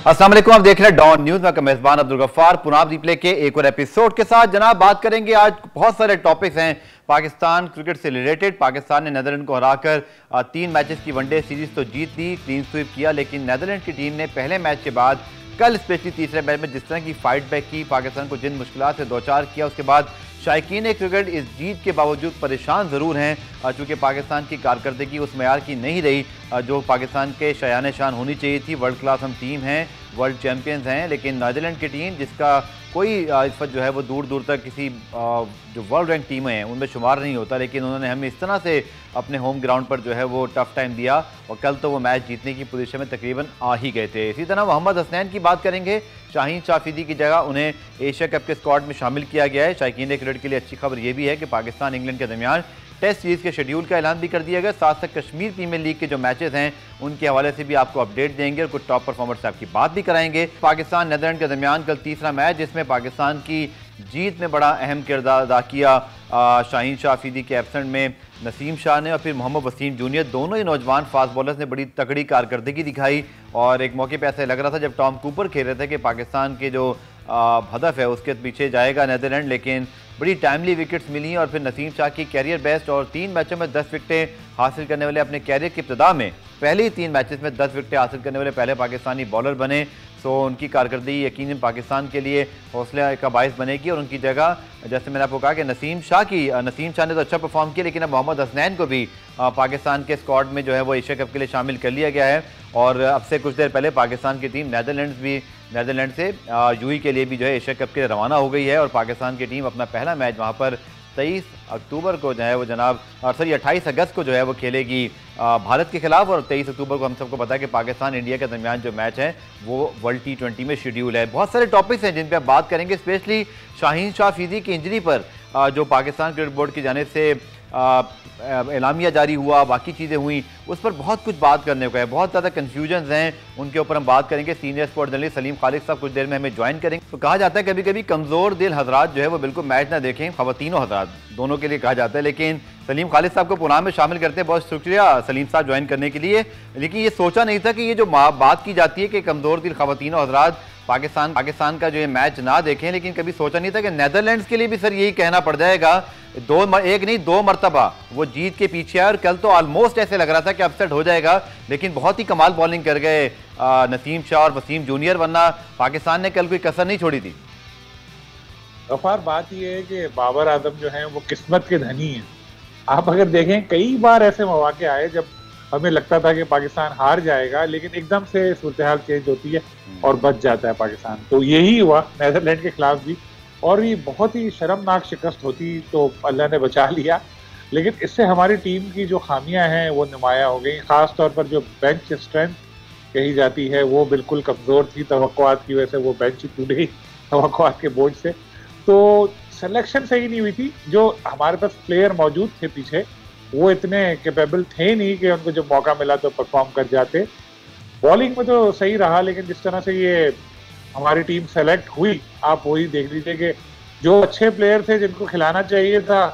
अस्सलाम वालेकुम, आप देख रहे हैं डॉन न्यूज में मेजबान अब्दुल गफ्फार पुनाब रिप्ले के एक और एपिसोड के साथ। जनाब बात करेंगे आज बहुत सारे टॉपिक्स हैं पाकिस्तान क्रिकेट से रिलेटेड। पाकिस्तान ने नीदरलैंड को हराकर 3 मैचेस की वनडे सीरीज तो जीत ली, क्लीन स्वीप किया, लेकिन नीदरलैंड की टीम ने पहले मैच के बाद कल स्पेशली तीसरे मैच में जिस तरह की फाइट बैक की, पाकिस्तान को जिन मुश्किलात से दो चार किया, उसके बाद शायकीन क्रिकेट इस जीत के बावजूद परेशान ज़रूर हैं चूँकि पाकिस्तान की कारकर्दगी उस मयार की नहीं रही जो पाकिस्तान के शायान शान होनी चाहिए थी। वर्ल्ड क्लास हम टीम हैं, वर्ल्ड चैम्पियंस हैं, लेकिन नीदरलैंड की टीम जिसका कोई इस वक्त जो है वो दूर दूर तक किसी जो वर्ल्ड रैंक टीमें हैं उनमें शुमार नहीं होता, लेकिन उन्होंने हमें इस तरह से अपने होम ग्राउंड पर जो है वो टफ टाइम दिया और कल तो वो मैच जीतने की पोजीशन में तकरीबन आ ही गए थे। इसी तरह मोहम्मद हसनैन की बात करेंगे। शाहीन शाफिदी की जगह उन्हें एशिया कप के स्क्वाड में शामिल किया गया है। शायकीन क्रिकेट के लिए अच्छी खबर यह भी है कि पाकिस्तान इंग्लैंड के दरमियान टेस्ट सीरीज के शेड्यूल का ऐलान भी कर दिया गया। साथ साथ कश्मीर प्रीमियर लीग के जो मैचेस हैं उनके हवाले से भी आपको अपडेट देंगे और कुछ टॉप परफॉर्मर से आपकी बात भी कराएंगे। पाकिस्तान नीदरलैंड के दरमियान कल तीसरा मैच जिसमें पाकिस्तान की जीत में बड़ा अहम किरदार अदा किया शाहीन शाफिदी के एब्सेंट में नसीम शाह ने और फिर मोहम्मद वसीम जूनियर, दोनों ही नौजवान फास्ट बॉलर्स ने बड़ी तगड़ी कारकर्दगी दिखाई। और एक मौके पे ऐसा लग रहा था जब टॉम कूपर खेल रहे थे कि पाकिस्तान के जो हदफ है उसके पीछे जाएगा नीदरलैंड, लेकिन बड़ी टाइमली विकेट्स मिली और फिर नसीम शाह की कैरियर बेस्ट और 3 मैचों में 10 विकेटें हासिल करने वाले अपने कैरियर की इब्तिदा में पहले ही 3 मैचेस में 10 विकेटें हासिल करने वाले पहले पाकिस्तानी बॉलर बने। सो उनकी कारकर्दगी यकीनन पाकिस्तान के लिए हौसले का बायस बनेगी और उनकी जगह जैसे मैंने आपको कहा कि नसीम शाह ने तो अच्छा परफॉर्म किया, लेकिन अब मोहम्मद हसनैन को भी पाकिस्तान के स्क्वाड में जो है वो एशिया कप के लिए शामिल कर लिया गया है। और अब से कुछ देर पहले पाकिस्तान की टीम नीदरलैंड से यूएई के लिए भी जो है एशिया कप के लिए रवाना हो गई है और पाकिस्तान की टीम अपना पहला मैच वहाँ पर 23 अक्टूबर को जो है वो 28 अगस्त को जो है वो खेलेगी भारत के खिलाफ। और 23 अक्टूबर को हम सबको पता है कि पाकिस्तान इंडिया के दरमियान जो मैच है वो वर्ल्ड T20 में शेड्यूल है। बहुत सारे टॉपिक्स हैं जिन पे आप बात करेंगे, स्पेशली शाहीन शाफिदी की इंजरी पर जो पाकिस्तान क्रिकेट बोर्ड की जानिब से एलामिया जारी हुआ, बाकी चीज़ें हुई, उस पर बहुत कुछ बात करने को है। बहुत ज़्यादा कन्फ्यूजन्स हैं, उनके ऊपर हम बात करेंगे। Senior sport journalist Salim Khalid साहब कुछ देर में हमें ज्वाइन करेंगे। तो कहा जाता है कभी कभी कमज़ोर दिल हजरात जो है वो बिल्कुल मैच ना देखें, ख़वातीनों हजरात दोनों के लिए कहा जाता है, लेकिन सलीम खालिद साहब को पुनाब में शामिल करते हैं। बहुत शुक्रिया सलीम साहब ज्वाइन करने के लिए। लेकिन ये सोचा नहीं था कि ये जो बात की जाती है कि कमज़ोर दिल ख़वातीनों हजरात पाकिस्तान का जो ये मैच ना देखें, लेकिन कभी सोचा नहीं था कि नीदरलैंड्स के लिए भी सर यही कहना पड़ जाएगा। एक नहीं 2 मरतबा वो जीत के पीछे है और कल तो ऑलमोस्ट ऐसे लग रहा था कि अपसेट हो जाएगा, लेकिन बहुत ही कमाल बॉलिंग कर गए नसीम शाह और वसीम जूनियर, वरना पाकिस्तान ने कल कोई कसर नहीं छोड़ी थी। गफ्फार, बात यह है कि बाबर आजम जो है वो किस्मत के धनी हैं। आप अगर देखें कई बार ऐसे मौके आए जब हमें लगता था कि पाकिस्तान हार जाएगा, लेकिन एकदम से सूरत हाल चेंज होती है और बच जाता है पाकिस्तान। तो यही हुआ नीदरलैंड के खिलाफ भी, और ये बहुत ही शर्मनाक शिकस्त होती तो अल्लाह ने बचा लिया, लेकिन इससे हमारी टीम की जो खामियां हैं वो नुमाया हो गई। ख़ास तौर पर जो बेंच स्ट्रेंथ कही जाती है वो बिल्कुल कमज़ोर थी, तवक्कुआत की वजह से वो बेंच ही टूट गई तवक्कुआत के बोझ से। तो सिलेक्शन सही नहीं हुई थी। जो हमारे पास प्लेयर मौजूद थे पीछे वो इतने कैपेबल थे नहीं कि उनको जब मौका मिला तो परफॉर्म कर जाते। बॉलिंग में तो सही रहा, लेकिन जिस तरह से ये हमारी टीम सेलेक्ट हुई, आप वही देख लीजिए कि जो अच्छे प्लेयर थे जिनको खिलाना चाहिए था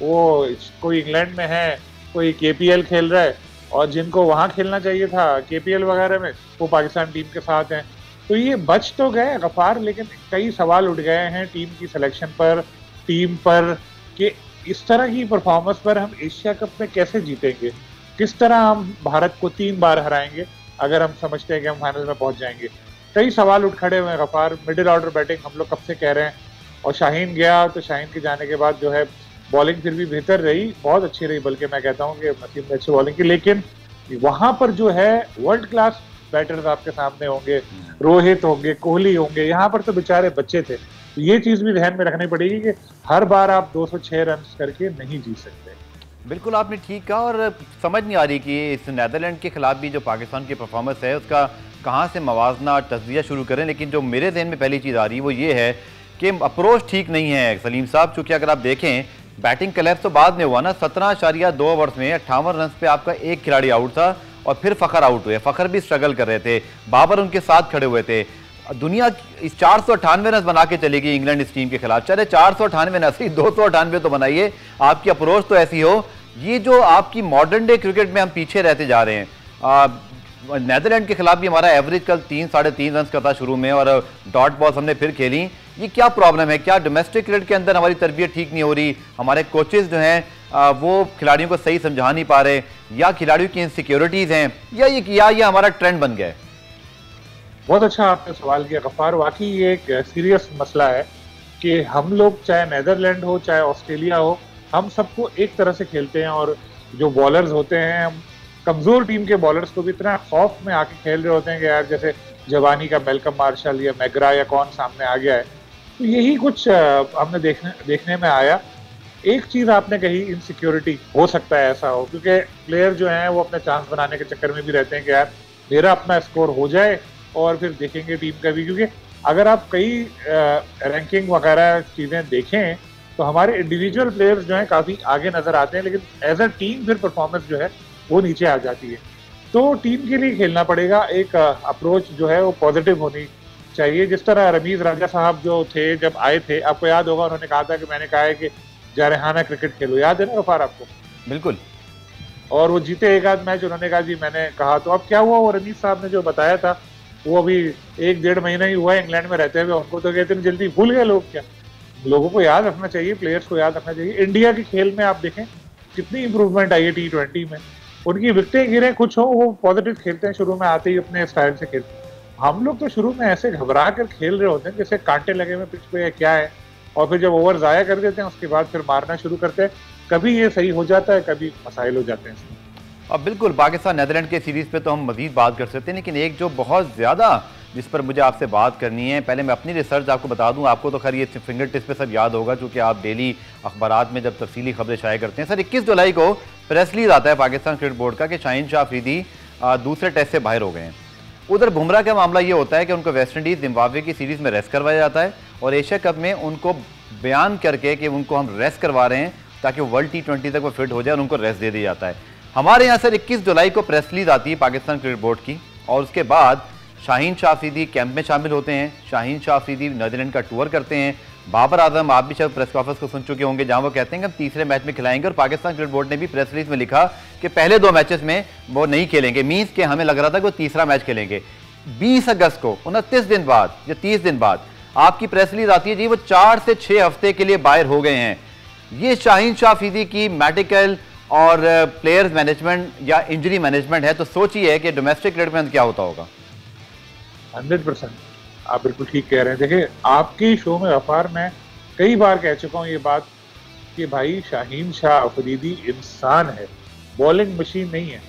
वो कोई इंग्लैंड में है, कोई KPL खेल रहा है, और जिनको वहाँ खेलना चाहिए था KPL वगैरह में वो पाकिस्तान टीम के साथ हैं। तो ये बच तो गए गफ्फार, लेकिन कई सवाल उठ गए हैं टीम की सिलेक्शन पर, टीम पर, कि इस तरह की परफॉर्मेंस पर हम एशिया कप में कैसे जीतेंगे, किस तरह हम भारत को 3 बार हराएंगे अगर हम समझते हैं कि हम फाइनल में पहुंच जाएंगे। कई सवाल उठ खड़े हुए हैं गफ्फार। मिडिल ऑर्डर बैटिंग हम लोग कब से कह रहे हैं, और शाहीन गया तो शाहीन के जाने के बाद जो है बॉलिंग फिर भी बेहतर रही, बहुत अच्छी रही, बल्कि मैं कहता हूँ कि नसीम ने अच्छी बॉलिंग की, लेकिन वहां पर जो है वर्ल्ड क्लास बैटर्स आपके सामने होंगे, रोहित होंगे, कोहली होंगे, यहाँ पर तो बेचारे बच्चे थे। तो ये चीज़ भी ध्यान में रखनी पड़ेगी कि हर बार आप 206 रन करके नहीं जीत सकते। बिल्कुल आपने ठीक कहा, और समझ नहीं आ रही कि इस नीदरलैंड के खिलाफ भी जो पाकिस्तान की परफॉर्मेंस है उसका कहाँ से मवाजना तज्जिया शुरू करें। लेकिन जो मेरे ज़हन में पहली चीज़ आ रही है वो ये है कि अप्रोच ठीक नहीं है सलीम साहब। चूँकि अगर आप देखें बैटिंग कलेप्स तो बाद में हुआ ना, 17.2 ओवर्स में 58 रन पे आपका एक खिलाड़ी आउट था और फिर फ़खर आउट हुए। फ़खर भी स्ट्रगल कर रहे थे, बाबर उनके साथ खड़े हुए थे। दुनिया इस 498 रन बना के चलेगी इंग्लैंड इस टीम के खिलाफ। चले 498 न 298 तो बनाइए, आपकी अप्रोच तो ऐसी हो। ये जो आपकी मॉडर्न डे क्रिकेट में हम पीछे रहते जा रहे हैं, नेदरलैंड के खिलाफ भी हमारा एवरेज कल 3-3.5 रन का था शुरू में, और डॉट बॉल्स हमने फिर खेली। ये क्या प्रॉब्लम है? क्या डोमेस्टिक क्रिकेट के अंदर हमारी तरबियत ठीक नहीं हो रही? हमारे कोचेस जो हैं वो खिलाड़ियों को सही समझा नहीं पा रहे, या खिलाड़ियों की इनसिक्योरिटीज हैं, या ये हमारा ट्रेंड बन गया है? बहुत अच्छा आपने सवाल किया गफ्फार। वाकई ये एक सीरियस मसला है कि हम लोग, चाहे नेदरलैंड हो चाहे ऑस्ट्रेलिया हो, हम सबको एक तरह से खेलते हैं, और जो बॉलर्स होते हैं, हम कमजोर टीम के बॉलर्स को भी इतना खौफ में आके खेल रहे होते हैं कि यार जैसे जवानी का मेलकम मार्शल या मैगरा या कौन सामने आ गया है। तो यही कुछ हमने देखने में आया। एक चीज आपने कही, इनसिक्योरिटी, हो सकता है ऐसा हो, क्योंकि प्लेयर जो हैं वो अपने चांस बनाने के चक्कर में भी रहते हैं कि यार मेरा अपना स्कोर हो जाए और फिर देखेंगे टीम का भी। क्योंकि अगर आप कई रैंकिंग वगैरह चीजें देखें तो हमारे इंडिविजुअल प्लेयर्स जो हैं काफी आगे नजर आते हैं, लेकिन एज अ टीम फिर परफॉर्मेंस जो है वो नीचे आ जाती है। तो टीम के लिए खेलना पड़ेगा। एक अप्रोच जो है वो पॉजिटिव होनी चाहिए। जिस तरह रमीज राजा साहब जो थे, जब आए थे, आपको याद होगा, उन्होंने कहा था कि मैंने कहा है कि जारहाना क्रिकेट खेलो, याद है ना गफ्फार आपको? बिल्कुल। और वो जीते एक आध मैच, उन्होंने कहा जी मैंने कहा। तो अब क्या हुआ, वो रमीज साहब ने जो बताया था वो अभी 1-1.5 महीना ही हुआ इंग्लैंड में रहते हुए, उनको तो कहते हैं जल्दी भूल गए लोग। क्या, लोगों को याद रखना चाहिए, प्लेयर्स को याद रखना चाहिए। इंडिया के खेल में आप देखें कितनी इंप्रूवमेंट आई है T20 में। उनकी विकेटें गिरे कुछ हो, वो पॉजिटिव खेलते हैं, शुरू में आते ही अपने स्टाइल से खेलते हैं। हम लोग तो शुरू में ऐसे घबरा कर खेल रहे होते हैं जैसे कांटे लगे हुए पिच पे या क्या है, और फिर जब ओवर जाया कर देते हैं उसके बाद फिर मारना शुरू करते हैं। कभी ये सही हो जाता है, कभी मसाइल हो जाते हैं इसमें। अब बिल्कुल पाकिस्तान नेदरलैंड के सीरीज़ पे तो हम मज़ीद बात कर सकते हैं, लेकिन एक जो बहुत ज़्यादा जिस पर मुझे आपसे बात करनी है, पहले मैं अपनी रिसर्च आपको बता दूं। आपको तो खैर ये फिंगर टिप्स पे सब याद होगा, क्योंकि आप डेली अखबारात में जब तफसीली खबरें शाया करते हैं। सर 21 जुलाई को प्रेस रिलीज आता है पाकिस्तान क्रिकेट बोर्ड का कि शाहीन शाह अफरीदी दूसरे टेस्ट से बाहर हो गए हैं। उधर बुमराह का मामला ये होता है कि उनको वेस्ट इंडीज़ जिम्बाब्वे की सीरीज़ में रेस्ट करवाया जाता है, और एशिया कप में उनको बयान करके कि उनको हम रेस्ट करवा रहे हैं ताकि वर्ल्ड T20 तक वो फिट हो जाए, और उनको रेस्ट दे दिया जाता है। हमारे यहाँ सर 21 जुलाई को प्रेस रिलीज आती है पाकिस्तान क्रिकेट बोर्ड की, और उसके बाद शाहीन शाह अफरीदी कैंप में शामिल होते हैं। शाहीन शाह अफरीदी नीदरलैंड का टूर करते हैं। बाबर आजम, आप भी शायद प्रेस कॉन्फ्रेंस को सुन चुके होंगे, जहां वो कहते हैं कि हम तीसरे मैच में खिलाएंगे, और पाकिस्तान क्रिकेट बोर्ड ने भी प्रेस रिलीज में लिखा कि पहले 2 मैचेस में वो नहीं खेलेंगे। मीन्स के हमें लग रहा था कि वो तीसरा मैच खेलेंगे। 20 अगस्त को 29 दिन बाद या 30 दिन बाद आपकी प्रेस रिलीज आती है जी वो 4 से 6 हफ्ते के लिए बाहर हो गए हैं। ये शाहीन शाह अफरीदी की मेडिकल और प्लेयर्स मैनेजमेंट या इंजरी मैनेजमेंट है, तो सोचिए कि डोमेस्टिक क्रिकेट में क्या होता होगा। 100% आप बिल्कुल ठीक कह रहे हैं। देखिए, आपके शो में गफ्फार मैं कई बार कह चुका हूँ ये बात कि भाई शाहीन शाह अफरीदी इंसान है, बॉलिंग मशीन नहीं है।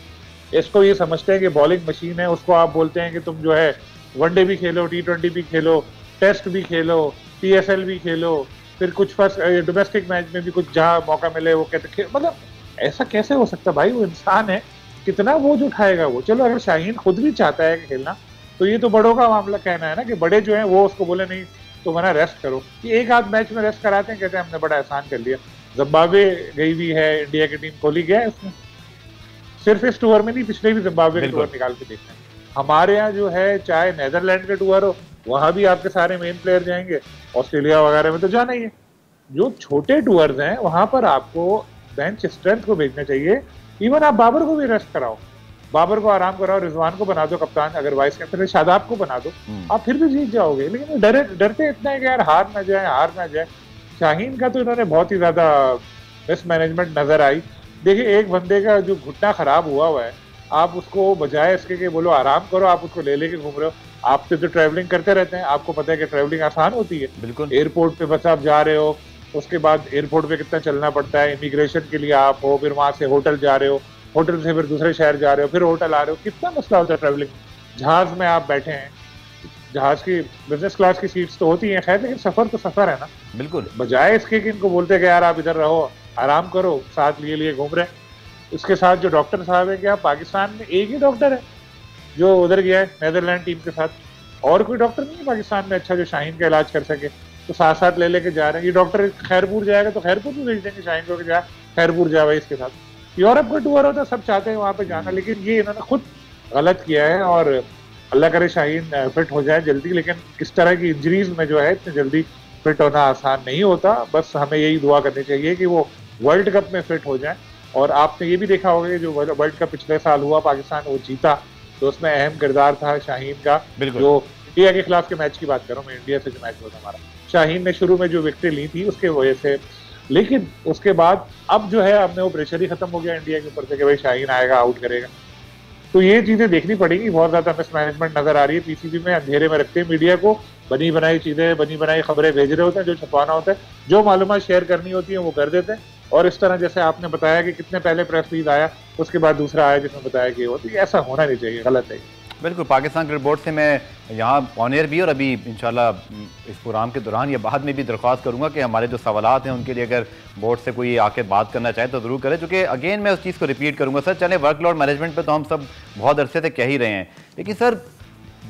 इसको ये समझते हैं कि बॉलिंग मशीन है, उसको आप बोलते हैं कि तुम जो है वनडे भी खेलो, T20 भी खेलो, टेस्ट भी खेलो, PSL भी खेलो, फिर कुछ फर्स्ट डोमेस्टिक मैच में भी कुछ जहाँ मौका मिले वो कहते, मतलब ऐसा कैसे हो सकता? भाई वो इंसान है, कितना बोझ उठाएगा वो। चलो अगर शाहीन खुद भी चाहता है खेलना तो ये तो बड़ों का मामला कहना है ना, कि बड़े जो हैं वो उसको बोले नहीं तो मना रेस्ट करो। ये एक आध मैच में रेस्ट कराते हैं, कहते हैं हमने बड़ा एहसान कर लिया। जिम्बाब्वे गई भी है, इंडिया की टीम खोली गया है उसमें, सिर्फ इस टूर में नहीं, पिछले भी जिम्बाब्वे के टूर निकाल के देखते हैं। हमारे यहाँ जो है, चाहे नेदरलैंड का टूर हो, वहां भी आपके सारे मेन प्लेयर जाएंगे, ऑस्ट्रेलिया वगैरह में तो जाना ही है। जो छोटे टूर्स हैं वहां पर आपको बेंच स्ट्रेंथ को भेजना चाहिए। इवन आप बाबर को भी रेस्ट कराओ, बाबर को आराम कराओ, रिजवान को बना दो कप्तान, अगर वाइस कैप्टन शादाब को बना दो, आप फिर भी जीत जाओगे। लेकिन डरते इतना है कि यार हार ना जाए। शाहीन का तो इन्होंने बहुत ही ज्यादा मिस मैनेजमेंट नजर आई। देखिए, एक बंदे का जो घुटना खराब हुआ है, आप उसको बजाय इसके कि बोलो आराम करो, आप उसको ले लेके घूम रहे हो। आप तो ट्रैवलिंग करते रहते हैं, आपको पता है कि ट्रैवलिंग आसान होती है। बिल्कुल। एयरपोर्ट पे बस आप जा रहे हो, उसके बाद एयरपोर्ट पे कितना चलना पड़ता है, इमिग्रेशन के लिए आप हो, फिर वहां से होटल जा रहे हो, होटल से फिर दूसरे शहर जा रहे हो, फिर होटल आ रहे हो, कितना मसला होता है ट्रैवलिंग। जहाज में आप बैठे हैं, जहाज की बिजनेस क्लास की सीट्स तो होती हैं खैर, लेकिन सफर तो सफर है ना। बिल्कुल। बजाय इसके कि इनको बोलते कि यार आप इधर रहो, आराम करो, साथ लिए घूम रहे हैं। उसके साथ जो डॉक्टर साहब है, क्या पाकिस्तान में एक ही डॉक्टर है जो उधर गया है नेदरलैंड टीम के साथ? और कोई डॉक्टर नहीं है पाकिस्तान में अच्छा जो शाहीन का इलाज कर सके, तो साथ ले लेके जा रहे हैं। ये डॉक्टर खैरपुर जाएगा तो खैरपुर भी भेज देंगे शाहीन को, जा खैरपुर जा भाई इसके साथ। यूरोप का टूर होता है, सब चाहते हैं वहां पे जाना, लेकिन ये इन्होंने खुद गलत किया है। और अल्लाह करे शाहीन फिट हो जाए जल्दी, लेकिन इस तरह की इंजरीज में जो है इतनी जल्दी फिट होना आसान नहीं होता। बस हमें यही दुआ करनी चाहिए कि वो वर्ल्ड कप में फिट हो जाए। और आपने ये भी देखा होगा कि जो वर्ल्ड कप पिछले साल हुआ, पाकिस्तान वो जीता, तो उसमें अहम किरदार था शाहीन का, जो इंडिया के खिलाफ के मैच की बात कर रहा हूँ मैं, इंडिया से जो मैच हुआ था हमारा, शाहीन ने शुरू में जो विकेट ली थी उसके वजह से, लेकिन उसके बाद अब जो है अपने वो प्रेशर ही खत्म हो गया इंडिया के ऊपर से कि भाई शाहीन आएगा आउट करेगा। तो ये चीजें देखनी पड़ेगी, बहुत ज्यादा मिसमैनेजमेंट नजर आ रही है। पीसीबी में अंधेरे में रखते हैं मीडिया को, बनी बनाई चीजें, बनी बनाई खबरें भेज रहे होते हैं, जो छपवाना होता है, जो मालूमात शेयर करनी होती है वो कर देते हैं। और इस तरह जैसे आपने बताया कि कितने पहले प्रेस रिलीज आया, उसके बाद दूसरा आया जिसमें बताया कि वो, तो ऐसा होना नहीं चाहिए, गलत है। बिल्कुल, पाकिस्तान क्रिकेट बोर्ड से मैं यहाँ ऑन एयर भी और अभी इंशाल्लाह इस प्रोग्राम के दौरान या बाद में भी दरख्वास्त करूँगा कि हमारे जो सवालात हैं उनके लिए अगर बोर्ड से कोई आके बात करना चाहे तो ज़रूर करें, क्योंकि अगेन मैं उस चीज़ को रिपीट करूँगा सर, चले वर्कलोड मैनेजमेंट पे तो हम सब बहुत अरसे से कह ही रहे हैं, लेकिन सर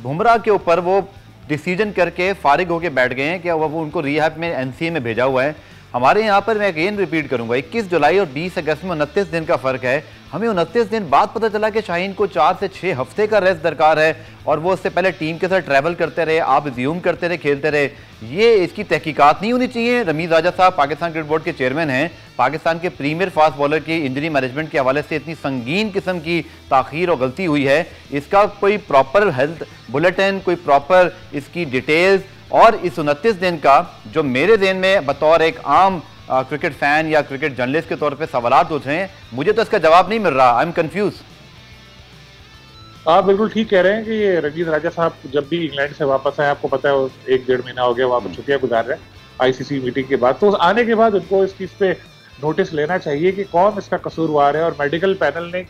बुमराह के ऊपर वो डिसीजन करके फारिग होकर बैठ गए हैं कि वो उनको रिहैब में एनसीए में भेजा हुआ है। हमारे यहाँ पर मैं अगेन रिपीट करूंगा, 21 जुलाई और 20 अगस्त में 29 दिन का फ़र्क है। हमें 29 दिन बाद पता चला कि शाहीन को 4 से 6 हफ्ते का रेस्ट दरकार है और वो उससे पहले टीम के साथ ट्रैवल करते रहे, आप ज्यूम करते रहे, खेलते रहे। ये इसकी तहकीकात नहीं होनी चाहिए। रमीज़ राजा साहब पाकिस्तान क्रिकेट बोर्ड के चेयरमैन हैं, पाकिस्तान के प्रीमियर फास्ट बॉलर की इंजरी मैनेजमेंट के हवाले से इतनी संगीन किस्म की ताख़ीर और गलती हुई है, इसका कोई प्रॉपर हेल्थ बुलेटिन, कोई प्रॉपर इसकी डिटेल्स और इस 29 दिन का जो मेरे ज़हन में बतौर एक आम क्रिकेट फैन या क्रिकेट जर्नलिस्ट के तौर पे सवालात उठ रहे हैं, मुझे तो इसका जवाब नहीं मिल रहा। I am confuse. आप बिल्कुल ठीक कह रहे हैं कि ये रमीज़ राजा साहब जब भी इंग्लैंड से वापस आए, आपको पता है 1-1.5 महीना हो गया वहाँ पर छुट्टियां गुजार रहे हैं आईसीसी मीटिंग के बाद, तो आने के बाद उनको इस चीज़ पे नोटिस लेना चाहिए कि कौन इसका कसूरवार है और मेडिकल पैनल ने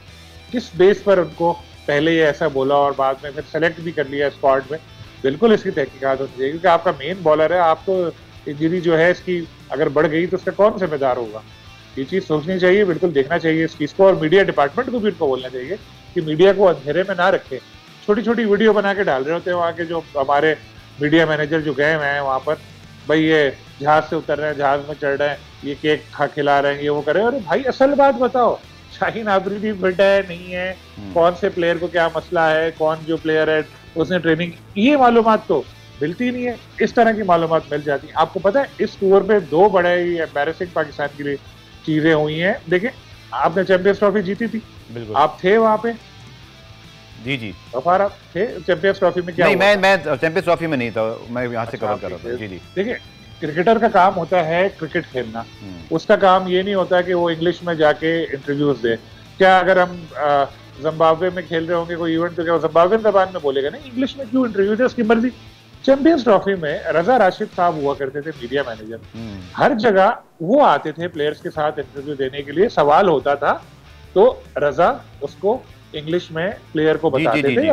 किस बेस पर उनको पहले ये ऐसा बोला और बाद में फिर सेलेक्ट भी कर लिया स्क्वाड में। बिल्कुल इसकी तहकीकात होनी चाहिए, क्योंकि आपका मेन बॉलर है, आपको इंजरी जो है इसकी अगर बढ़ गई तो उसका कौन जिम्मेदार होगा। ये चीज़ सोचनी चाहिए, बिल्कुल देखना चाहिए इस चीज़ को, और मीडिया डिपार्टमेंट को भी उनको बोलना चाहिए कि मीडिया को अंधेरे में ना रखे। छोटी छोटी वीडियो बना के डाल रहे होते हैं वहाँ के जो हमारे मीडिया मैनेजर जो गए हुए हैं वहाँ पर, भाई ये जहाज से उतर रहे हैं, जहाज में चढ़ रहे हैं, ये केक खिला रहे हैं, ये वो कर रहे हैं। अरे भाई असल बात बताओ, शाहीन आफरीदी फिट है नहीं है, कौन से प्लेयर को क्या मसला है, कौन जो प्लेयर है उसने ट्रेनिंग, ये मालूमात तो मिलती नहीं है। इस तरह की मालूमात मिल जाती है। आपको पता है इस टूर पे 2 बड़े एम्बैरेसिंग पाकिस्तान के लिए चीजें हुई हैं। देखिए, आपने चैंपियंस ट्रॉफी जीती थी, आप थे वहां पे? जी जी गफार, आप थे चैंपियंस ट्रॉफी में? क्या नहीं, मैं चैंपियंस ट्रॉफी में नहीं था, मैं यहाँ से कवर कर रहा था। जी जी। देखिए, क्रिकेटर का काम होता है क्रिकेट खेलना, उसका काम ये नहीं होता कि वो इंग्लिश में जाके इंटरव्यूज दे। क्या अगर हम जिम्बाब्वे में खेल रहे होंगे कोई इवेंट, तो क्या जिम्बाब्वेन जबान में बोलेगा? नहीं, इंग्लिश में क्यों इंटरव्यू दे, उसकी मर्जी। चैंपियंस ट्रॉफी में रजा राशिद साहब हुआ करते थे मीडिया मैनेजर, हर जगह वो आते थे प्लेयर्स के साथ इंटरव्यू देने के लिए। सवाल होता था तो रजा उसको इंग्लिश में प्लेयर को बताते थे,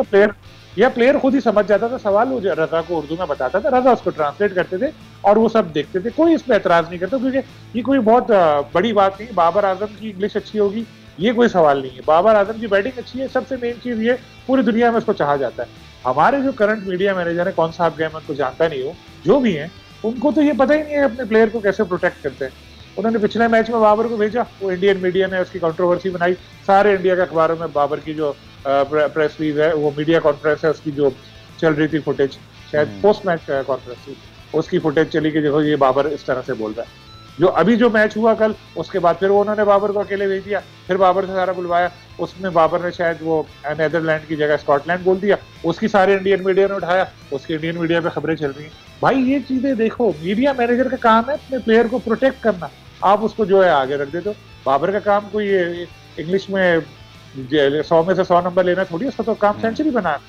या प्लेयर खुद ही समझ जाता था सवाल, वो रजा को उर्दू में बताता था, रजा उसको ट्रांसलेट करते थे और वो सब देखते थे। कोई इस पर एतराज नहीं करता, क्योंकि ये कोई बहुत बड़ी बात नहीं। बाबर आजम की इंग्लिश अच्छी होगी ये कोई सवाल नहीं है, बाबर आजम की बैटिंग अच्छी है, सबसे मेन चीज ये पूरी दुनिया में उसको चाहा जाता है। हमारे जो करंट मीडिया मैनेजर है, कौन सा आप गए मैं उनको जानता नहीं हूँ, जो भी है उनको तो ये पता ही नहीं है अपने प्लेयर को कैसे प्रोटेक्ट करते हैं। उन्होंने पिछले मैच में बाबर को भेजा, वो इंडियन मीडिया ने उसकी कंट्रोवर्सी बनाई, सारे इंडिया के अखबारों में बाबर की जो प्रेस रिलीज है, वो मीडिया कॉन्फ्रेंस है, उसकी जो चल रही थी फुटेज, शायद पोस्ट मैच कॉन्फ्रेंस थी, उसकी फुटेज चली कि देखो ये बाबर इस तरह से बोल रहा है। जो अभी जो मैच हुआ कल, उसके बाद फिर उन्होंने बाबर को अकेले भेज दिया, फिर बाबर से सारा बुलवाया, उसमें बाबर ने शायद वो नेदरलैंड की जगह स्कॉटलैंड बोल दिया, उसकी सारे इंडियन मीडिया ने उठाया, उसकी इंडियन मीडिया पे खबरें चल रही हैं। भाई ये चीजें देखो, मीडिया मैनेजर का काम है अपने प्लेयर को प्रोटेक्ट करना, आप उसको जो है आगे रख देते हो। बाबर का काम कोई इंग्लिश में 100 में से 100 नंबर लेना थोड़ी, उसका तो काम सेंचुरी बनाना।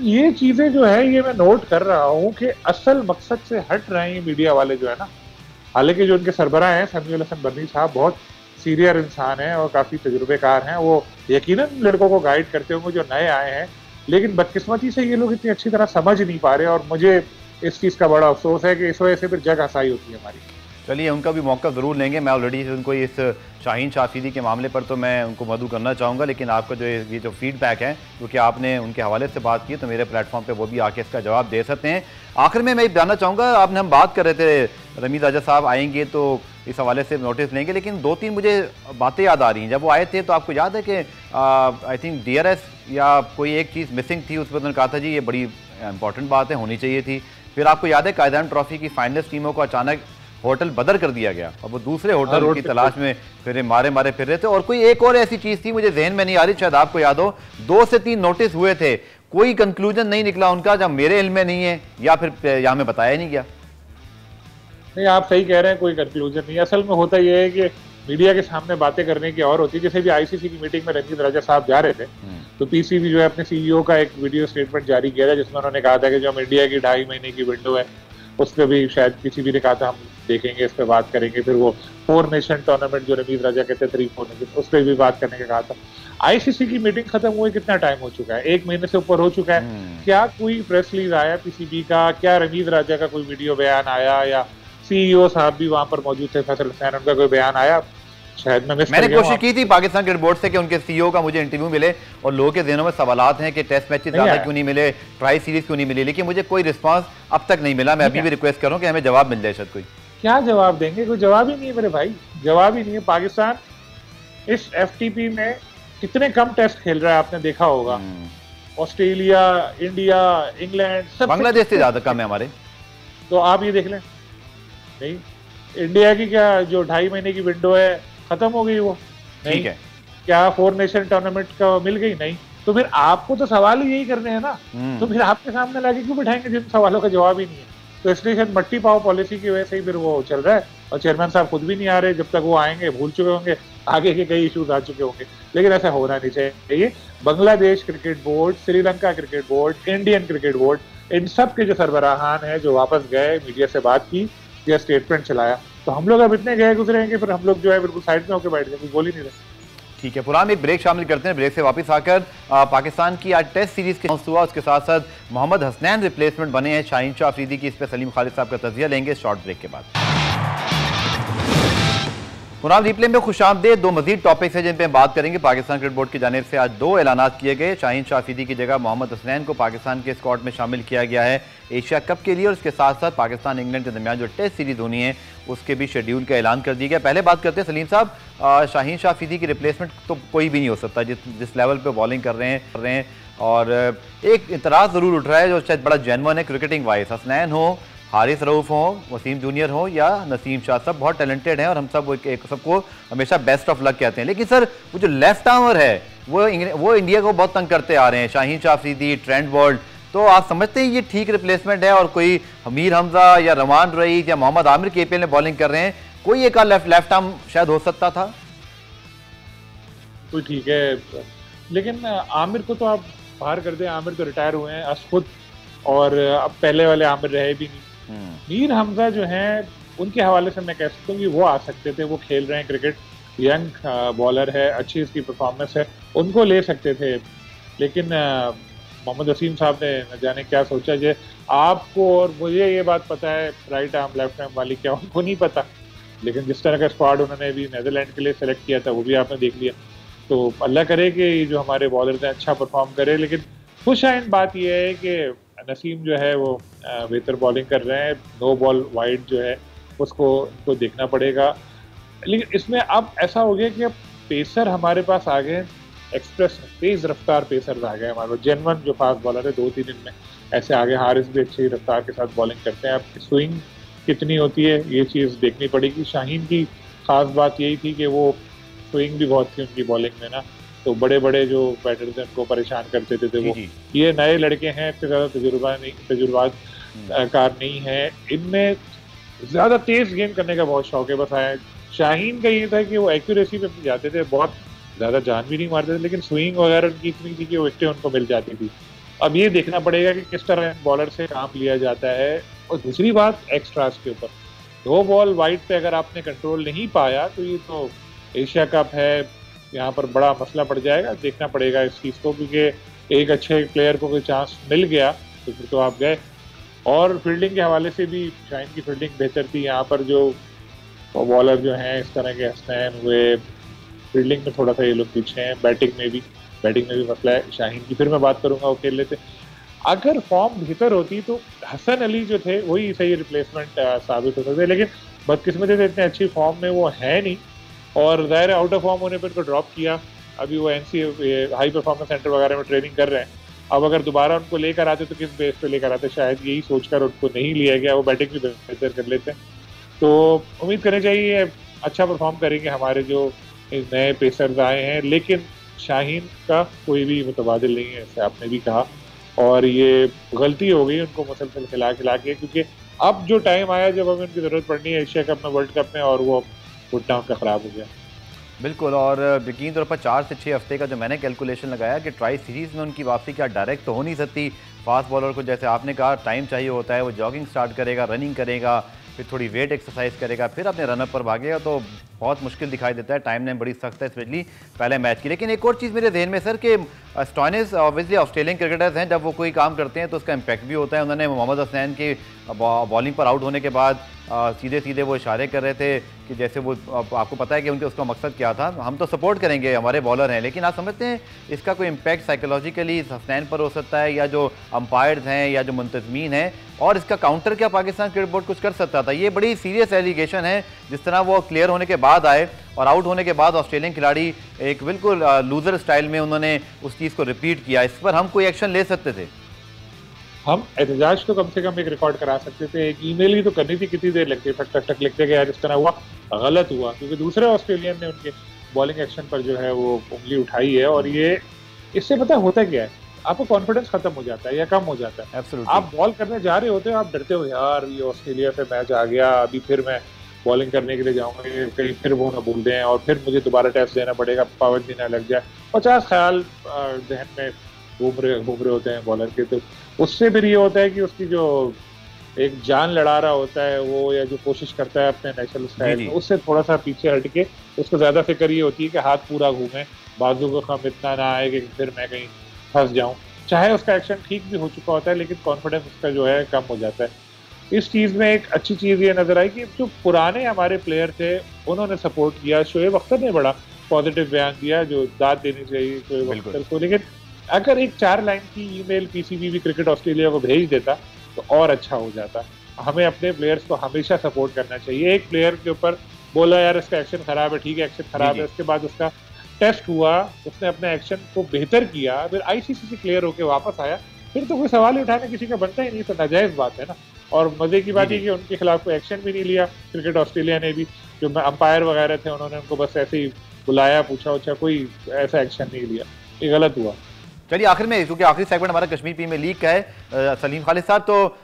ये चीजें जो है ये मैं नोट कर रहा हूँ कि असल मकसद से हट रहे हैं मीडिया वाले जो है ना। हालांकि जो उनके सरबराह हैं समीउल हसन बर्नी साहब बहुत सीनियर इंसान हैं और काफ़ी तजुर्बेकार हैं, वो यकीनन लड़कों को गाइड करते होंगे जो नए आए हैं, लेकिन बदकिस्मती से ये लोग इतनी अच्छी तरह समझ नहीं पा रहे और मुझे इस चीज़ का बड़ा अफसोस है कि इस वजह से फिर जग हसाई होती है हमारी। चलिए, उनका भी मौका ज़रूर लेंगे। मैं ऑलरेडी उनको इस शाहीन शाफिदी के मामले पर तो मैं उनको मदू करना चाहूँगा, लेकिन आपका जो ये जो फीडबैक है, क्योंकि आपने उनके हवाले से बात की, तो मेरे प्लेटफॉर्म पे वो भी आके इसका जवाब दे सकते हैं। आखिर में मैं जानना चाहूँगा, आपने हम बात कर रहे थे रमीज़ राजा साहब आएंगे तो इस हवाले से नोटिस लेंगे, लेकिन 2-3 मुझे बातें याद आ रही हैं। जब वो आए थे तो आपको याद है कि आई थिंक DRS या कोई एक चीज़ मिसिंग थी, उस पर उन्होंने कहा था जी ये बड़ी इंपॉर्टेंट बात है, होनी चाहिए थी। फिर आपको याद है कायदान ट्रॉफी की फाइनलिस्ट टीमों को अचानक होटल बदर कर दिया गया और वो दूसरे होटल की तलाश में फिर मारे फिर रहे थे। और कोई एक और ऐसी चीज थी, मुझे जहन में नहीं आ रही, शायद आपको याद हो, 2 से 3 नोटिस हुए थे, कोई कंक्लूजन नहीं निकला उनका, जब मेरे इल्म में नहीं है या फिर यहाँ में बताया नहीं गया। नहीं, आप सही कह रहे हैं, कोई कंक्लूजन नहीं। असल में होता यह है कि मीडिया के सामने बातें करने की और होती है। जैसे भी आईसीसी की मीटिंग में रणजीत राजा साहब जा रहे थे तो पीसीबी जो है अपने सीईओ का एक वीडियो स्टेटमेंट जारी किया था, जिसमें उन्होंने कहा था कि जो हम इंडिया की 2.5 महीने की विंडो है उस पर भी शायद पीसीबी ने कहा था हम देखेंगे, इस पर बात करेंगे। फिर वो 4 नेशन टूर्नामेंट जो रणजीत राजा कहते हैं 3-4 नेशन, उस पर भी बात करने का कहा था। आईसीसी की मीटिंग खत्म हुए कितना टाइम हो चुका है, 1 महीने से ऊपर हो चुका है। क्या कोई प्रेस रिलीज आया पीसीबी का? क्या रणजीत राजा का कोई वीडियो बयान आया? या सीईओ साहब भी वहां पर मौजूद थे, फैसल हुसैन, उनका कोई बयान आया? शायद मैंने कोशिश की थी पाकिस्तान क्रिकेट बोर्ड से कि उनके सीईओ का मुझे इंटरव्यू मिले, और लोगों के ज़हनों में सवालात हैं कि टेस्ट मैचेस ज़्यादा क्यों नहीं मिले, ट्राई सीरीज क्यों नहीं मिली, लेकिन मुझे कोई रिस्पांस अब तक नहीं मिला। मैं अभी भी रिक्वेस्ट कर रहा हूं कि हमें जवाब मिल जाए। शायद कोई क्या जवाब देंगे? कोई जवाब ही नहीं है मेरे भाई, जवाब ही नहीं है। पाकिस्तान इस एफटीपी में कितने कम टेस्ट खेल रहा है आपने देखा होगा। ऑस्ट्रेलिया, इंडिया, इंग्लैंड, सब बांग्लादेश से ज्यादा कम है हमारे। तो आप ये देख लें, नहीं इंडिया की क्या जो 2.5 महीने की विंडो है खत्म हो गई वो? नहीं है। क्या 4 नेशन टूर्नामेंट का मिल गई? नहीं। तो फिर आपको तो सवाल ही यही करने हैं ना, तो फिर आपके सामने लाके क्यों बिठाएंगे जिन सवालों का जवाब ही नहीं है? तो इसलिए शायद मट्टी पाव पॉलिसी की वजह से ही फिर वो चल रहा है, और चेयरमैन साहब खुद भी नहीं आ रहे। जब तक वो आएंगे भूल चुके होंगे, आगे के कई इश्यूज आ चुके होंगे। लेकिन ऐसा होना नहीं चाहिए। Bangladesh cricket board, Sri Lanka cricket board, Indian cricket board, इन सब के जो सरबराहान है जो वापस गए, मीडिया से बात की या स्टेटमेंट चलाया, तो हम लोग अब इतने गए गुजरे हैं कि फिर हम लोग जो है बिल्कुल साइड में होकर बैठ गए, कुछ बोल ही नहीं रहे। ठीक है पुरान, एक ब्रेक शामिल करते हैं। ब्रेक से वापस आकर पाकिस्तान की आज टेस्ट सीरीज के हुआ, उसके साथ साथ मोहम्मद हसनैन रिप्लेसमेंट बने हैं शाहीन शाह अफरीदी की, इस पर सलीम खालिद साहब का तजिया लेंगे शॉर्ट ब्रेक के बाद। पुरान रिप्ले में खुशामदेद। 2 मजीद टॉपिक्स हैं जिन पर बात करेंगे। पाकिस्तान क्रिकेट बोर्ड की जानिब से आज 2 ऐलानात किए गए। शाहीन शाह अफरीदी की जगह मोहम्मद हसनैन को पाकिस्तान के स्क्वाड में शामिल किया गया है एशिया कप के लिए, और इसके साथ साथ पाकिस्तान इंग्लैंड के दरमियान जो टेस्ट सीरीज होनी है उसके भी शेड्यूल का ऐलान कर दिया गया। पहले बात करते हैं सलीम साहब, शाहीन शाह अफरीदी की रिप्लेसमेंट तो कोई भी नहीं हो सकता जिस लेवल पर बॉलिंग कर रहे हैं, और एक इतराज़ ज़रूर उठ रहा है जो शायद बड़ा जेन्युइन है क्रिकेटिंग वाइज। हसनैन हो, हारिस रऊफ हो, वसीम जूनियर हो या नसीम शाह, सब बहुत टैलेंटेड हैं और हम सब सबको हमेशा बेस्ट ऑफ लक कहते हैं। लेकिन सर वो जो लेफ्ट आर्मर है वो इंडिया को बहुत तंग करते आ रहे हैं, शाहीन शाह अफरीदी, ट्रेंट बोल्ट। तो आप समझते हैं ये ठीक रिप्लेसमेंट है? और कोई हमीर हमजा या रमान रईस या मोहम्मद आमिर केपीएल में बॉलिंग कर रहे हैं, कोई एक लेफ्ट आर्म शायद हो सकता था? कोई ठीक है, लेकिन आमिर को तो आप बाहर कर दें। आमिर तो रिटायर हुए हैं खुद, और अब पहले वाले आमिर रहे भी नहीं। मीर हमजा जो हैं उनके हवाले से मैं कह सकता हूँ कि वो आ सकते थे, वो खेल रहे हैं क्रिकेट, यंग बॉलर है, अच्छी इसकी परफॉर्मेंस है, उनको ले सकते थे। लेकिन मोहम्मद वसीम साहब ने न जाने क्या सोचा। जो आपको और मुझे ये बात पता है राइट आर्म लेफ्ट आर्म वाली, क्या उनको नहीं पता? लेकिन जिस तरह का स्क्वाड उन्होंने अभी नीदरलैंड के लिए सेलेक्ट किया था वो भी आपने देख लिया। तो अल्लाह करे कि ये जो हमारे बॉलर्स हैं अच्छा परफॉर्म करे। लेकिन खुश आइन बात यह है कि नसीम जो है वो बेहतर बॉलिंग कर रहे हैं। नो बॉल वाइड जो है उसको देखना पड़ेगा। लेकिन इसमें अब ऐसा हो गया कि अब पेसर हमारे पास आ गए, एक्सप्रेस तेज रफ्तार पेसर आ गए हमारे पास, जेन्युइन जो फास्ट बॉलर है 2-3 दिन में ऐसे आगे। हारिस भी अच्छी रफ्तार के साथ बॉलिंग करते हैं। अब स्विंग कितनी होती है ये चीज़ देखनी पड़ेगी। शाहीन की खास बात यही थी कि वो स्विंग भी बहुत थी उनकी बॉलिंग में ना, तो बड़े बड़े जो बैटर्स हैं उनको परेशान करते थे वो। ये नए लड़के हैं, इतने ज़्यादा तजुर्बात कार नहीं है, इनमें ज़्यादा तेज गेम करने का बहुत शौक है। बस आया शाहीन का ये था कि वो एक्यूरेसी पे जाते थे, बहुत ज़्यादा जान भी नहीं मारते थे, लेकिन स्विंग वगैरह उनकी इतनी थी कि वो विकेटें उनको मिल जाती थी। अब ये देखना पड़ेगा कि किस तरह बॉलर से काम लिया जाता है। और दूसरी बात एक्स्ट्रास के ऊपर, 2 बॉल वाइड पे अगर आपने कंट्रोल नहीं पाया तो ये तो एशिया कप है, यहाँ पर बड़ा मसला पड़ जाएगा। देखना पड़ेगा इस चीज़ को, क्योंकि एक अच्छे प्लेयर को कोई चांस मिल गया तो फिर तो आप गए। और फील्डिंग के हवाले से भी शाहीन की फील्डिंग बेहतर थी। यहाँ पर जो बॉलर जो हैं इस तरह के हसनैन हुए, फील्डिंग में थोड़ा सा ये लोग पीछे हैं, बैटिंग में भी मसला है शाहीन की। फिर मैं बात करूँगा वो खेल लेते, अगर फॉर्म बेहतर होती तो हसन अली जो थे वही सही रिप्लेसमेंट साबित हो सकते, लेकिन बदकिस्मती से इतने अच्छी फॉर्म में वो है नहीं, और ज़ाहिर आउट ऑफ फॉर्म होने पर उनको ड्रॉप किया। अभी वो एनसी हाई परफॉर्मेंस सेंटर वगैरह में ट्रेनिंग कर रहे हैं। अब अगर दोबारा उनको लेकर आते तो किस बेस पे लेकर आते, शायद यही सोचकर उनको नहीं लिया गया। वो बैटिंग भी बेहतर कर लेते हैं। तो उम्मीद करनी चाहिए अच्छा परफॉर्म करेंगे हमारे जो नए पेसर्स आए हैं, लेकिन शाहीन का कोई भी मुतबादिल नहीं है, ऐसे आपने भी कहा, और ये गलती हो गई उनको मुसलसल खिला खिला के, क्योंकि अब जो टाइम आया जब हमें उनकी ज़रूरत पड़नी है एशिया कप में, वर्ल्ड कप में, और वो घुटना उनका ख़राब हो गया। बिल्कुल, और यकीन तौर पर 4 से 6 हफ्ते का जो मैंने कैलकुलेशन लगाया कि ट्राई सीरीज़ में उनकी वापसी क्या डायरेक्ट तो हो नहीं सकती। फास्ट बॉलर को जैसे आपने कहा टाइम चाहिए होता है, वो जॉगिंग स्टार्ट करेगा, रनिंग करेगा, फिर थोड़ी वेट एक्सरसाइज करेगा, फिर अपने रनअप पर भागेगा, तो बहुत मुश्किल दिखाई देता है। टाइम लाइन बड़ी सख्त है स्पेशली पहले मैच की। लेकिन एक और चीज़ मेरे ज़हन में सर कि स्टॉइनिस ऑब्वियसली ऑस्ट्रेलियन क्रिकेटर्स हैं, जब वो कोई काम करते हैं तो उसका इम्पैक्ट भी होता है। उन्होंने मोहम्मद हसनैन के बॉलिंग पर आउट होने के बाद सीधे सीधे वो इशारे कर रहे थे कि जैसे वो आपको पता है कि उनके उसका मकसद क्या था, हम तो सपोर्ट करेंगे, हमारे बॉलर हैं, लेकिन आप समझते हैं इसका कोई इम्पैक्ट साइकोलॉजिकली हसनैन पर हो सकता है, या जो अंपायर्स हैं या जो मुंतजमीन हैं, और इसका काउंटर क्या पाकिस्तान क्रिकेट बोर्ड कुछ कर सकता था? ये बड़ी सीरियस एलिगेशन है। जिस तरह वो क्लियर होने के बाद आए और आउट होने के बाद ऑस्ट्रेलियन खिलाड़ी एक बिल्कुल लूजर स्टाइल में उन्होंने उस चीज़ को रिपीट किया, इस पर हम कोई एक्शन ले सकते थे? हम एहतजाज तो कम से कम एक रिकॉर्ड करा सकते थे, एक ईमेल ही तो करनी थी, कितनी देर लगती है, टक टक टक लिखते कि यार इस तरह हुआ, गलत हुआ, क्योंकि दूसरे ऑस्ट्रेलियन ने उनके बॉलिंग एक्शन पर जो है वो उंगली उठाई है, और ये इससे पता होता क्या है, आपको कॉन्फिडेंस खत्म हो जाता है या कम हो जाता है। Absolutely. आप बॉल करने जा रहे होते हो, आप डरते हो, यार ये ऑस्ट्रेलिया से मैच आ गया, अभी फिर मैं बॉलिंग करने के लिए जाऊंगा, कहीं फिर वो ना भूल दें और फिर मुझे दोबारा टेस्ट देना पड़ेगा, पाबंदी ना लग जाए, 50 ख्याल जहन में घूम रहे होते हैं बॉलर के। तो उससे फिर ये होता है कि उसकी जो एक जान लड़ा रहा होता है वो, या जो कोशिश करता है अपने नेचुरल स्टाइल में, उससे थोड़ा सा पीछे हट के उसको ज्यादा फिक्र ये होती है कि हाथ पूरा घूमे, बाजू को कम इतना ना आए कि फिर मैं कहीं फंस जाऊं। चाहे उसका एक्शन ठीक भी हो चुका होता है, लेकिन कॉन्फिडेंस उसका जो है कम हो जाता है। इस चीज़ में एक अच्छी चीज़ ये नजर आई कि जो पुराने हमारे प्लेयर थे उन्होंने सपोर्ट किया। शोएब अख्तर ने बड़ा पॉजिटिव बयान दिया, जो दाद देनी चाहिए शोएब अख्तर को, लेकिन अगर एक 4 लाइन की ईमेल पीसीबी भी क्रिकेट ऑस्ट्रेलिया को भेज देता तो और अच्छा हो जाता। हमें अपने प्लेयर्स को हमेशा सपोर्ट करना चाहिए। एक प्लेयर के ऊपर बोला यार इसका एक्शन खराब है, ठीक है एक्शन खराब है, उसके बाद उसका टेस्ट हुआ, उसने अपने एक्शन को बेहतर किया, फिर आईसीसी से क्लियर होकर वापस आया, फिर तो कोई सवाल ही उठाने किसी का बनता ही नहीं, तो नाजायज बात है ना। और मजे की बात है कि उनके खिलाफ कोई एक्शन भी नहीं लिया क्रिकेट ऑस्ट्रेलिया ने भी, जो अंपायर वगैरह थे उन्होंने उनको बस ऐसे ही बुलाया, पूछा उछा, कोई ऐसा एक्शन नहीं लिया, ये गलत हुआ। चलिए आखिर में, क्योंकि आखिरी सेगमेंट हमारा कश्मीर प्रीमियर लीग का है, सलीम खालिद साहब, तो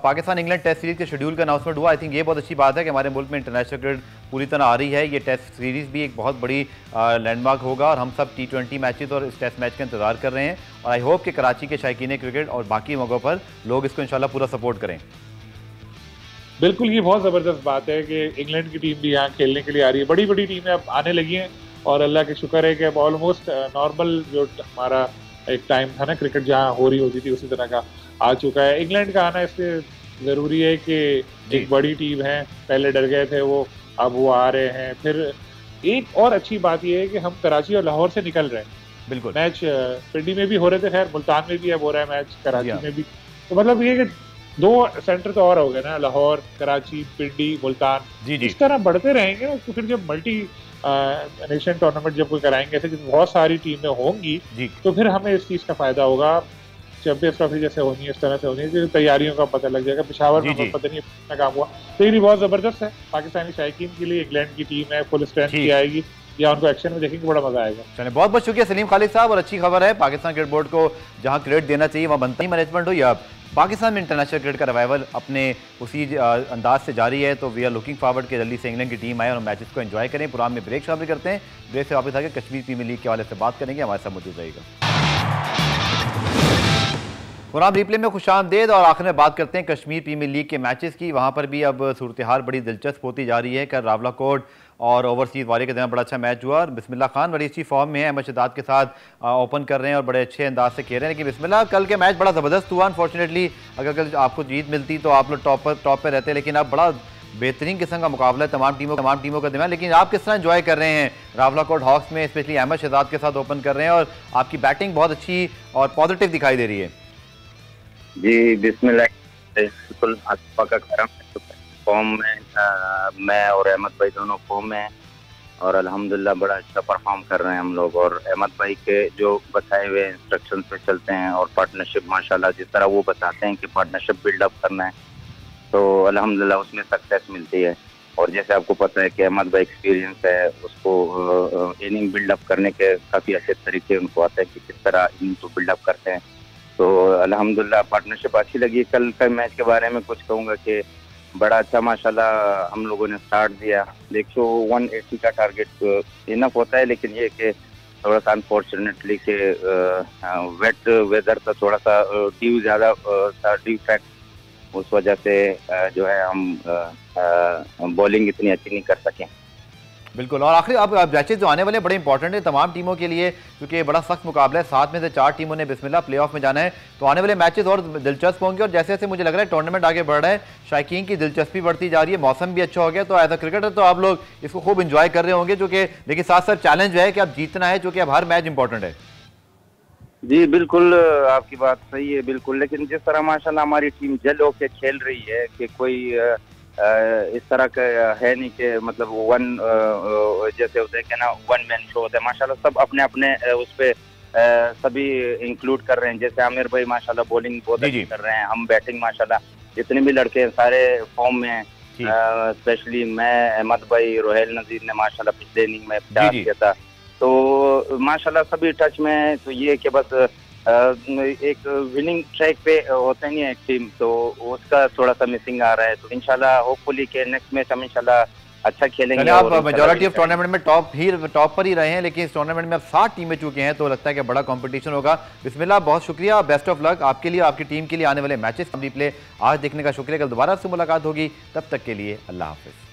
पाकिस्तान इंग्लैंड टेस्ट सीरीज के शेड्यूल का अनाउंसमेंट हुआ। आई थिंक ये बहुत अच्छी बात है कि हमारे मुल्क में इंटरनेशनल क्रिकेट पूरी तरह आ रही है। ये टेस्ट सीरीज भी एक बहुत बड़ी लैंडमार्क होगा, और हम सब T20 मैचेस और इस टेस्ट मैच का इंतजार कर रहे हैं, और आई होप कि कराची के शायकीन क्रिकेट और बाकी मौक़ों पर लोग इसको इंशाल्लाह पूरा सपोर्ट करें। बिल्कुल, ये बहुत ज़बरदस्त बात है कि इंग्लैंड की टीम भी यहाँ खेलने के लिए आ रही है, बड़ी बड़ी टीमें अब आने लगी हैं, और अल्लाह के शुक्र है कि अब ऑलमोस्ट नॉर्मल जो हमारा एक टाइम था ना क्रिकेट जहाँ हो रही होती थी उसी तरह का आ चुका है। इंग्लैंड का आना इसलिए ज़रूरी है कि एक बड़ी टीम है, पहले डर गए थे वो, अब वो आ रहे हैं। फिर एक और अच्छी बात यह है कि हम कराची और लाहौर से निकल रहे हैं। बिल्कुल, मैच पिंडी में भी हो रहे थे, खैर मुल्तान में भी अब हो रहा है मैच, कराची में भी, तो मतलब ये कि 2 सेंटर तो और हो गए ना, लाहौर, कराची, पिंडी, मुल्तान। इस तरह बढ़ते रहेंगे ना, तो फिर जब मल्टी नेशन टूर्नामेंट जब कोई कराएंगे ऐसे, जब बहुत सारी टीमें होंगी तो फिर हमें इस चीज का फायदा होगा। चैंपियंस ट्रॉफी जैसे होनी है इस तरह से होनी है, जो तैयारियों का पता लग जाएगा। पेशावर में पता नहीं कितना काम हुआ, तो ये बहुत जबरदस्त है पाकिस्तानी शायकीन के लिए। इंग्लैंड की टीम है, फुल स्ट्रेंथ की आएगी, या उनको एक्शन में देखेंगे, बड़ा मजा आएगा। चलिए, बहुत बहुत शुक्रिया सलीम खालिद साहब, और अच्छी खबर है, पाकिस्तान क्रिकेट बोर्ड को जहां क्रेडिट देना चाहिए वहां बनता ही मैनेजमेंट हो, या पाकिस्तान में इंटरनेशनल क्रिकेट का रिवाइवल अपने उसी अंदाज से जारी है। तो वी आर लुकिंग फॉरवर्ड कि जल्दी से इंग्लैंड की टीम आए और मैचेस को एंजॉय करें। प्रोग्राम में ब्रेक शामिल करते हैं, ब्रेक से वापस आकर कश्मीर प्रीमियर लीग के हवाले से बात करेंगे, हमारे साथ मौजूद रहेगा। प्रोग्राम रिप्ले में खुशामदीद, और आखिर में बात करते हैं कश्मीर प्रीमियर लीग के मैचेस की। वहाँ पर भी अब सूरत हाल बड़ी दिलचस्प होती जा रही है। कल रावलाकोट और ओवरसीज़ वाले के दरमियान बड़ा अच्छा मैच हुआ, और बिस्मिल्लाह खान बड़ी अच्छी फॉर्म में है, अहमद शहजाद के साथ ओपन कर रहे हैं और बड़े अच्छे अंदाज से खेल रहे हैं। लेकिन बिस्मिल्लाह, कल के मैच बड़ा ज़बरदस्त हुआ। अनफॉर्चुनेटली अगर कल आपको जीत मिलती तो आप लोग टॉप पर रहते, लेकिन अब बड़ा बेहतरीन किस्म का मुकाबला है तमाम टीमों का दरमियान। लेकिन आप किस तरह एंजॉय कर रहे हैं रावलाकोट हॉक्स में, स्पेशली अहमद शहजाद के साथ ओपन कर रहे हैं, और आपकी बैटिंग बहुत अच्छी और पॉजिटिव दिखाई दे रही है। जी बिस्मिल्लाह, बिल्कुल आसपा का करम है, फॉर्म में मैं और अहमद भाई दोनों फॉर्म में हैं, और अल्हम्दुलिल्लाह बड़ा अच्छा परफॉर्म कर रहे हैं हम लोग। और अहमद भाई के जो बताए हुए इंस्ट्रक्शन पे चलते हैं, और पार्टनरशिप माशाल्लाह जिस तरह वो बताते हैं कि पार्टनरशिप बिल्डअप करना है, तो अल्हम्दुलिल्लाह उसमें सक्सेस मिलती है। और जैसे आपको पता है कि अहमद भाई एक्सपीरियंस है, उसको इनिंग बिल्डअप करने के काफ़ी अच्छे तरीके उनको आते हैं कि किस तरह इनिंग को बिल्डअप करते हैं। तो अल्हम्दुलिल्लाह पार्टनरशिप अच्छी लगी। कल का मैच के बारे में कुछ कहूँगा कि बड़ा अच्छा माशाल्लाह हम लोगों ने स्टार्ट दिया। 180 का टारगेट इनफ होता है, लेकिन ये कि थोड़ा सा अनफॉर्चुनेटली के वेट वेदर का थोड़ा सा ड्यू ज़्यादा था, ड्यू फैक्ट, उस वजह से जो है हम बॉलिंग इतनी अच्छी नहीं कर सके। बिल्कुल। और आखिरी अब मैचेस जो आने वाले बड़े इंपॉर्टेंट है तमाम टीमों के लिए, क्योंकि बड़ा सख्त मुकाबला है। 7 में से 4 टीमों ने बिस्मिल्लाह प्लेऑफ में जाना है, तो आने वाले मैचेस और दिलचस्प होंगे। और जैसे जैसे मुझे लग रहा है टूर्नामेंट आगे बढ़ रहा है, शायकीन की दिलचस्पी बढ़ती जा रही है, मौसम भी अच्छा हो गया, तो एज अ क्रिकेटर तो आप लोग इसको खूब इंजॉय कर रहे होंगे, जो कि लेकिन साथ साथ चैलेंज है कि अब जीतना है, जो कि अब हर मैच इंपॉर्टेंट है। जी बिल्कुल, आपकी बात सही है बिल्कुल। लेकिन जिस तरह माशाल्लाह हमारी टीम जल होके खेल रही है कि कोई इस तरह का है नहीं कि मतलब जैसे होता है कि ना वन मैन शो होता है। माशाल्लाह सब अपने अपने उस पे सभी इंक्लूड कर रहे हैं। जैसे आमिर भाई माशाल्लाह बॉलिंग बहुत अच्छी कर रहे हैं, हम बैटिंग माशाल्लाह, जितने भी लड़के हैं सारे फॉर्म में हैं। स्पेशली मैं, अहमद भाई, रोहेल नजीर ने माशाल्लाह पिछले इनिंग में प्यार किया था, तो माशाल्लाह सभी टच में है। तो ये कि बस एक विनिंग ट्रैक पे होता नहीं है एक टीम, तो उसका थोड़ा सा मिसिंग आ रहा है। तो इंशाल्लाह होपफुली के नेक्स्ट मैच हम इंशाल्लाह अच्छा खेलेंगे। आप मेजॉरिटी ऑफ टूर्नामेंट में टॉप पर ही रहे हैं, लेकिन इस टूर्नामेंट में अब 7 टीमें चुके हैं, तो लगता है कि बड़ा कंपटीशन होगा। बिस्मिल्लाह, बहुत शुक्रिया, बेस्ट ऑफ लक आपके लिए, आपकी टीम के लिए आने वाले मैचेस रिप्ले आज देखने का शुक्रिया। कल दोबारा से मुलाकात होगी, तब तक के लिए अल्लाह हाफिज़।